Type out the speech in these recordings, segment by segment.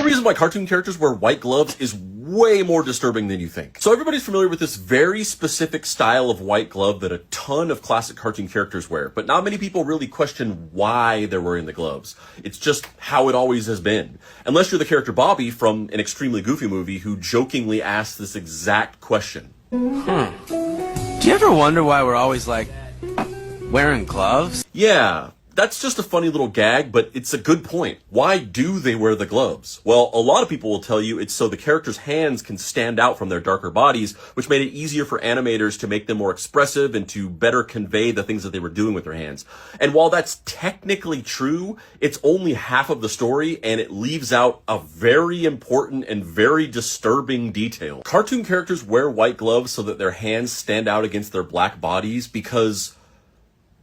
reason why cartoon characters wear white gloves is way more disturbing than you think. So everybody's familiar with this very specific style of white glove that a ton of classic cartoon characters wear, but not many people really question why they're wearing the gloves. It's just how it always has been. Unless you're the character Bobby from an extremely goofy movie who jokingly asked this exact question. Do you ever wonder why we're always, like, wearing gloves? Yeah. That's just a funny little gag, but it's a good point. Why do they wear the gloves? Well, a lot of people will tell you it's so the character's hands can stand out from their darker bodies, which made it easier for animators to make them more expressive and to better convey the things that they were doing with their hands. And while that's technically true, it's only half of the story, and it leaves out a very important and very disturbing detail. Cartoon characters wear white gloves so that their hands stand out against their black bodies because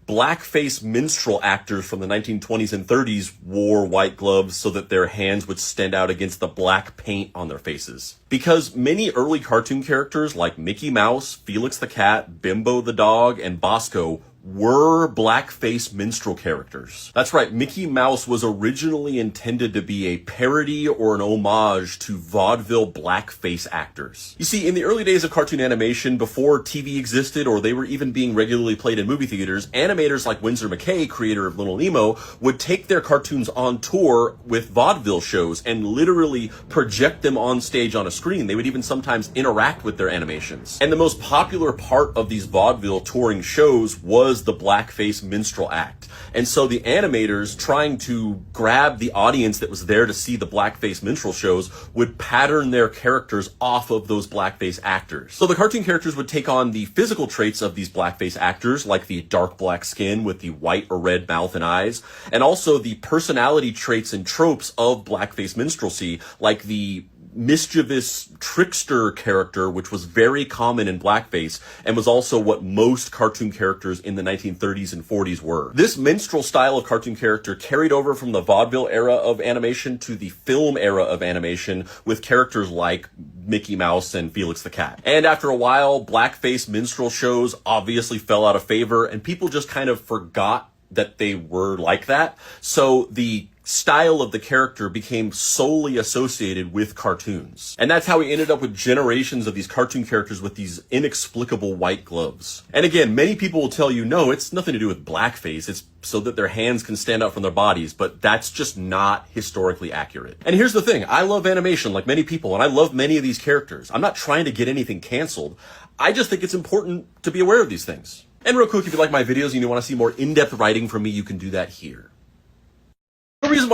blackface minstrel actors from the 1920s and 30s wore white gloves so that their hands would stand out against the black paint on their faces. Because many early cartoon characters like Mickey Mouse, Felix the Cat, Bimbo the Dog, and Bosco were blackface minstrel characters. That's right, Mickey Mouse was originally intended to be a parody or an homage to vaudeville blackface actors. You see, in the early days of cartoon animation, before TV existed or they were even being regularly played in movie theaters, animators like Winsor McCay, creator of Little Nemo, would take their cartoons on tour with vaudeville shows and literally project them on stage on a screen. They would even sometimes interact with their animations. And the most popular part of these vaudeville touring shows was the blackface minstrel act. And so the animators, trying to grab the audience that was there to see the blackface minstrel shows, would pattern their characters off of those blackface actors. So the cartoon characters would take on the physical traits of these blackface actors, like the dark black skin with the white or red mouth and eyes, and also the personality traits and tropes of blackface minstrelsy, like the mischievous trickster character, which was very common in blackface and was also what most cartoon characters in the 1930s and 40s were. This minstrel style of cartoon character carried over from the vaudeville era of animation to the film era of animation with characters like Mickey Mouse and Felix the Cat. And after a while, blackface minstrel shows obviously fell out of favor and people just kind of forgot that they were like that. So the style of the character became solely associated with cartoons. And that's how we ended up with generations of these cartoon characters with these inexplicable white gloves. And again, many people will tell you, no, it's nothing to do with blackface. It's so that their hands can stand out from their bodies, but that's just not historically accurate. And here's the thing, I love animation like many people, and I love many of these characters. I'm not trying to get anything canceled. I just think it's important to be aware of these things. And real quick, if you like my videos and you want to see more in-depth writing from me, you can do that here. The reason why